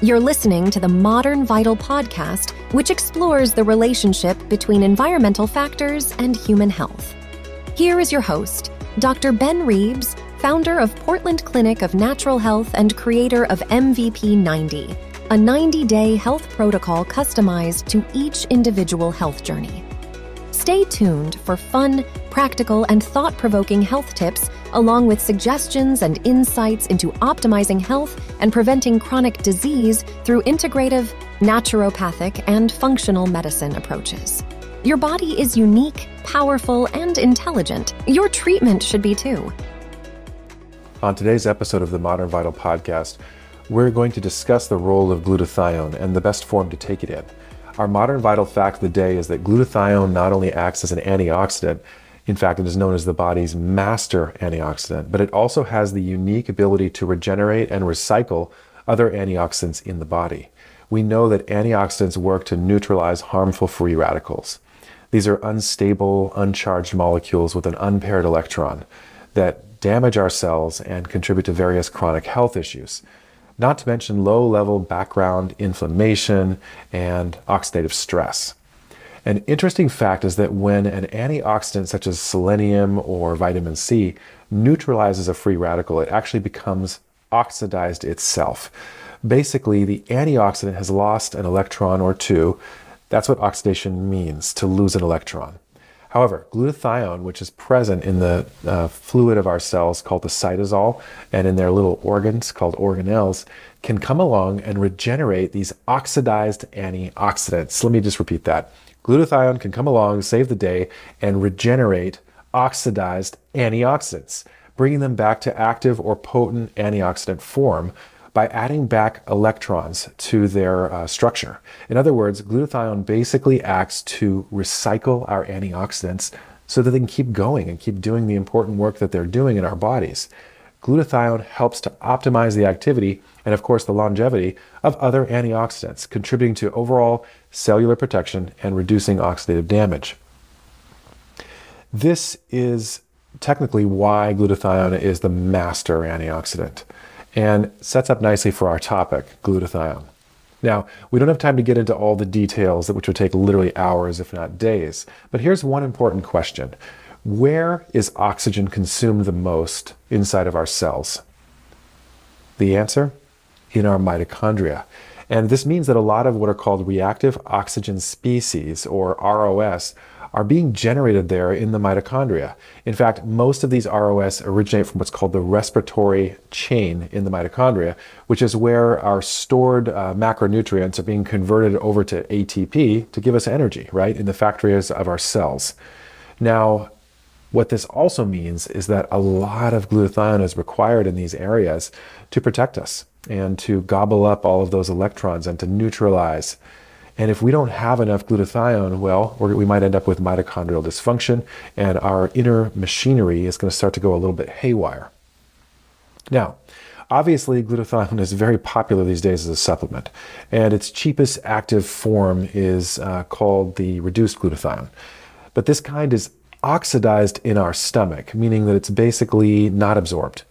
You're listening to the Modern Vital podcast, which explores the relationship between environmental factors and human health. Here is your host, Dr. Ben Reebs, founder of Portland Clinic of Natural Health and creator of MVP 90, a 90-day health protocol customized to each individual health journey. Stay tuned for fun, practical, and thought-provoking health tips, along with suggestions and insights into optimizing health and preventing chronic disease through integrative, naturopathic, and functional medicine approaches. Your body is unique, powerful, and intelligent. Your treatment should be too. On today's episode of the Modern Vital podcast, we're going to discuss the role of glutathione and the best form to take it in. Our Modern Vital fact of the day is that glutathione not only acts as an antioxidant, in fact, it is known as the body's master antioxidant, but it also has the unique ability to regenerate and recycle other antioxidants in the body. We know that antioxidants work to neutralize harmful free radicals. These are unstable, uncharged molecules with an unpaired electron that damage our cells and contribute to various chronic health issues, not to mention low-level background inflammation and oxidative stress. An interesting fact is that when an antioxidant such as selenium or vitamin C neutralizes a free radical, it actually becomes oxidized itself. Basically, the antioxidant has lost an electron or two. That's what oxidation means, to lose an electron. However, glutathione, which is present in the fluid of our cells called the cytosol, and in their little organs called organelles, can come along and regenerate these oxidized antioxidants. Let me just repeat that. Glutathione can come along, save the day, and regenerate oxidized antioxidants, bringing them back to active or potent antioxidant form by adding back electrons to their structure. In other words, glutathione basically acts to recycle our antioxidants so that they can keep going and keep doing the important work that they're doing in our bodies. Glutathione helps to optimize the activity and, of course, the longevity of other antioxidants, contributing to overall cellular protection and reducing oxidative damage. This is technically why glutathione is the master antioxidant and sets up nicely for our topic, glutathione. Now, we don't have time to get into all the details, which would take literally hours, if not days, but here's one important question. Where is oxygen consumed the most inside of our cells? The answer? In our mitochondria. And this means that a lot of what are called reactive oxygen species, or ROS, are being generated there in the mitochondria. In fact, most of these ROS originate from what's called the respiratory chain in the mitochondria, which is where our stored macronutrients are being converted over to ATP to give us energy, right, in the factories of our cells. Now, what this also means is that a lot of glutathione is required in these areas to protect us and to gobble up all of those electrons and to neutralize. And if we don't have enough glutathione, well, we might end up with mitochondrial dysfunction, and our inner machinery is going to start to go a little bit haywire. Now, obviously, glutathione is very popular these days as a supplement, and its cheapest active form is called the reduced glutathione. But this kind is oxidized in our stomach, meaning that it's basically not absorbed.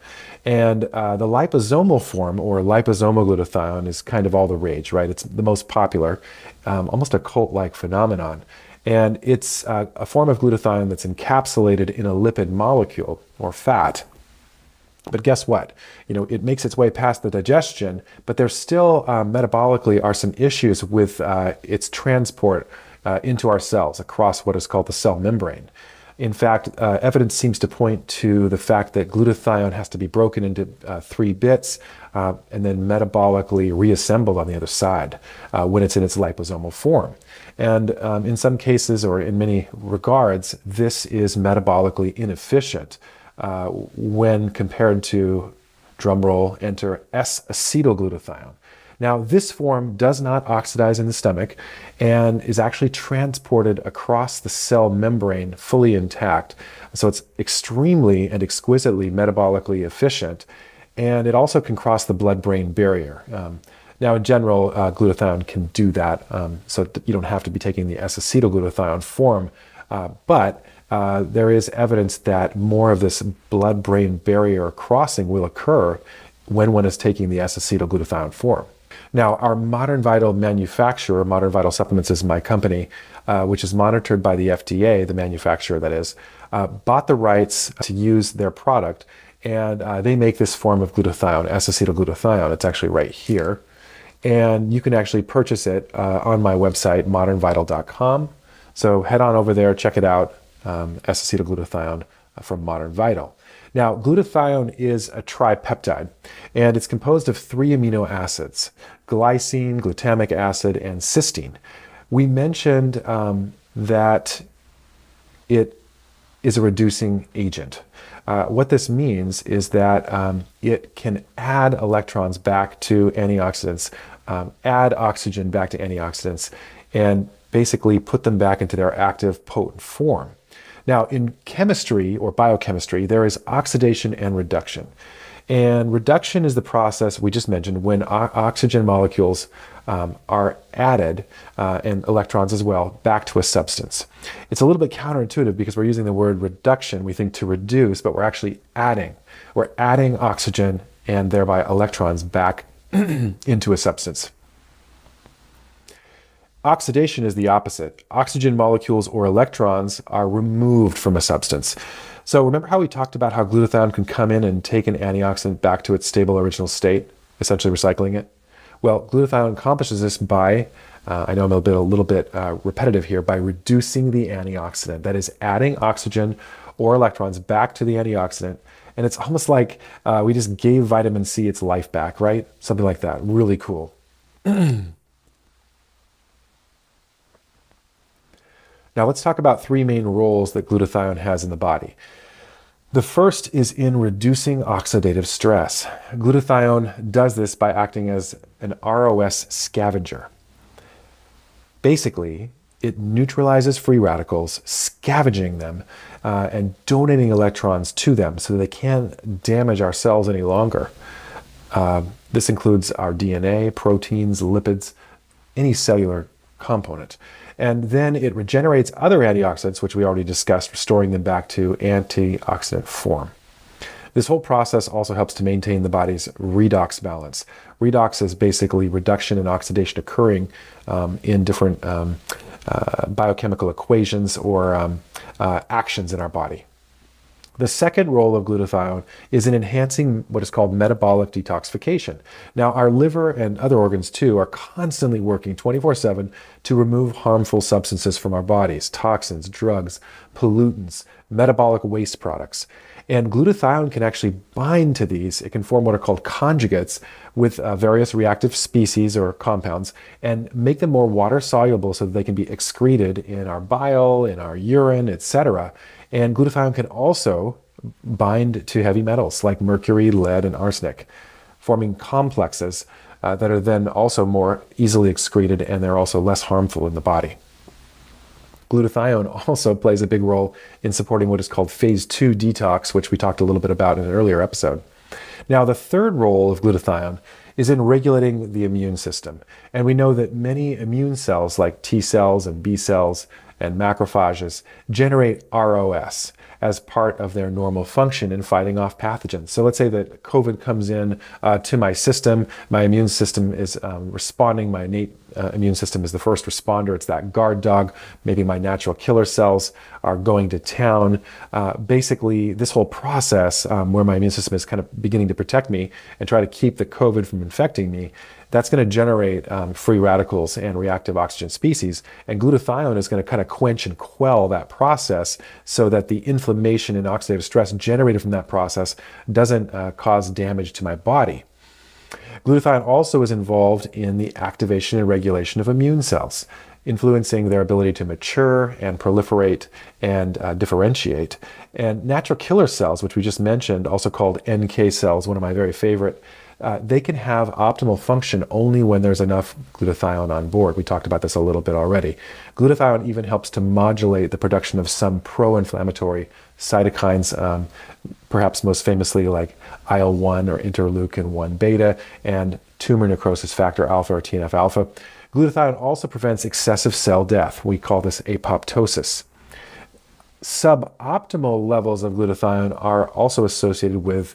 And the liposomal form, or liposomal glutathione, is kind of all the rage, right? It's the most popular, almost a cult-like phenomenon. And it's a form of glutathione that's encapsulated in a lipid molecule, or fat. But guess what? You know, it makes its way past the digestion, but there still metabolically are some issues with its transport into our cells across what is called the cell membrane. In fact, evidence seems to point to the fact that glutathione has to be broken into 3 bits and then metabolically reassembled on the other side when it's in its liposomal form. And in some cases, or in many regards, this is metabolically inefficient when compared to, drumroll, enter S-acetylglutathione. Now, this form does not oxidize in the stomach and is actually transported across the cell membrane fully intact. So it's extremely and exquisitely metabolically efficient, and it also can cross the blood-brain barrier. Now, in general, glutathione can do that, so you don't have to be taking the S-acetylglutathione form, but there is evidence that more of this blood-brain barrier crossing will occur when one is taking the S-acetylglutathione form. Now, our Modern Vital manufacturer, Modern Vital Supplements is my company, which is monitored by the FDA, the manufacturer that is, bought the rights to use their product, and they make this form of glutathione, S-acetylglutathione. It's actually right here. And you can actually purchase it on my website, modernvital.com. So head on over there, check it out, S-acetylglutathione from Modern Vital. Now, glutathione is a tripeptide, and it's composed of 3 amino acids, glycine, glutamic acid, and cysteine. We mentioned that it is a reducing agent. What this means is that it can add electrons back to antioxidants, add oxygen back to antioxidants, and basically put them back into their active, potent form. Now, in chemistry or biochemistry, there is oxidation and reduction. And reduction is the process we just mentioned when oxygen molecules are added, and electrons as well, back to a substance. It's a little bit counterintuitive because we're using the word reduction. We think to reduce, but we're actually adding. We're adding oxygen and thereby electrons back into a substance. Oxidation is the opposite. Oxygen molecules or electrons are removed from a substance. So remember how we talked about how glutathione can come in and take an antioxidant back to its stable original state, essentially recycling it? Well, glutathione accomplishes this by, I know I'm a little bit repetitive here, by reducing the antioxidant. That is adding oxygen or electrons back to the antioxidant. And it's almost like we just gave vitamin C its life back, right? Something like that. Really cool. Now let's talk about 3 main roles that glutathione has in the body. The first is in reducing oxidative stress. Glutathione does this by acting as an ROS scavenger. Basically, it neutralizes free radicals, scavenging them, and donating electrons to them so that they can't damage our cells any longer. This includes our DNA, proteins, lipids, any cellular component. And then it regenerates other antioxidants, which we already discussed, restoring them back to antioxidant form. This whole process also helps to maintain the body's redox balance. Redox is basically reduction and oxidation occurring in different biochemical equations or actions in our body. The second role of glutathione is in enhancing what is called metabolic detoxification. Now, our liver and other organs too are constantly working 24/7 to remove harmful substances from our bodies, toxins, drugs, pollutants, metabolic waste products. And glutathione can actually bind to these. It can form what are called conjugates with various reactive species or compounds and make them more water soluble so that they can be excreted in our bile, in our urine, etc. And glutathione can also bind to heavy metals like mercury, lead, and arsenic, forming complexes that are then also more easily excreted, and they're also less harmful in the body. Glutathione also plays a big role in supporting what is called phase 2 detox, which we talked a little bit about in an earlier episode. Now, the third role of glutathione is in regulating the immune system. And we know that many immune cells like T cells and B cells and macrophages generate ROS as part of their normal function in fighting off pathogens. So let's say that COVID comes in to my system, my immune system is responding, my innate immune system is the first responder, it's that guard dog, maybe my natural killer cells are going to town. Basically, this whole process where my immune system is kind of beginning to protect me and try to keep the COVID from infecting me, that's going to generate free radicals and reactive oxygen species, and glutathione is going to kind of quench and quell that process so that the inflammation and oxidative stress generated from that process doesn't cause damage to my body. Glutathione also is involved in the activation and regulation of immune cells, influencing their ability to mature and proliferate and differentiate. And natural killer cells, which we just mentioned, also called NK cells, one of my very favorite, they can have optimal function only when there's enough glutathione on board. We talked about this a little bit already. Glutathione even helps to modulate the production of some pro-inflammatory cytokines, perhaps most famously like IL-1 or interleukin-1 beta and tumor necrosis factor alpha or TNF-alpha. Glutathione also prevents excessive cell death. We call this apoptosis. Suboptimal levels of glutathione are also associated with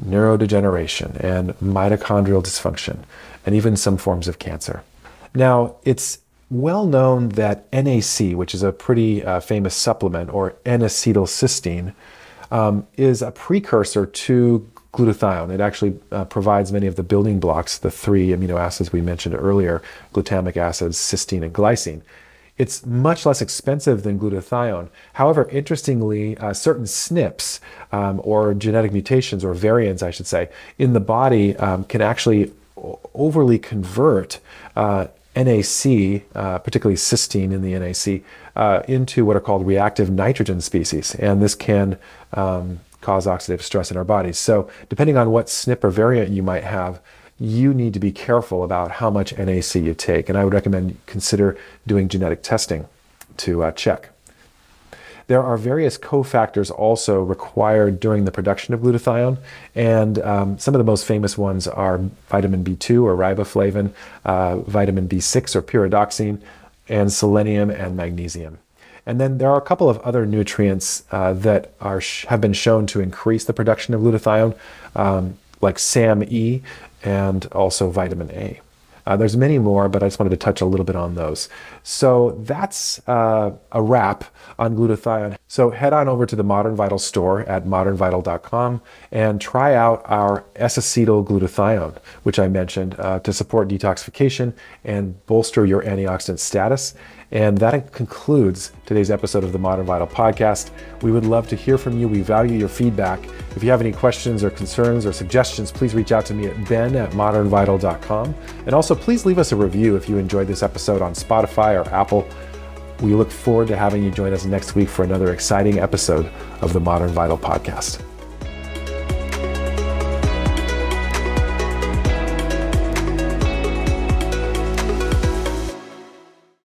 neurodegeneration, and mitochondrial dysfunction, and even some forms of cancer. Now, it's well known that NAC, which is a pretty famous supplement, or N-acetylcysteine, is a precursor to glutathione. It actually provides many of the building blocks, the 3 amino acids we mentioned earlier, glutamic acids, cysteine, and glycine. It's much less expensive than glutathione. However, interestingly, certain SNPs, or genetic mutations, or variants, I should say, in the body can actually overly convert NAC, particularly cysteine in the NAC, into what are called reactive nitrogen species. And this can cause oxidative stress in our bodies. So depending on what SNP or variant you might have, you need to be careful about how much NAC you take. And I would recommend consider doing genetic testing to check. There are various cofactors also required during the production of glutathione, and some of the most famous ones are vitamin B2 or riboflavin, vitamin B6 or pyridoxine, and selenium and magnesium. And then there are a couple of other nutrients that have been shown to increase the production of glutathione, like SAMe and also vitamin A. There's many more, but I just wanted to touch a little bit on those. So that's a wrap on glutathione. So head on over to the Modern Vital store at modernvital.com and try out our acetylglutathione, which I mentioned, to support detoxification and bolster your antioxidant status. And that concludes today's episode of the Modern Vital podcast. We would love to hear from you. We value your feedback. If you have any questions or concerns or suggestions, please reach out to me at ben@modernvital.com. And also, please leave us a review if you enjoyed this episode on Spotify or Apple. We look forward to having you join us next week for another exciting episode of the Modern Vital podcast.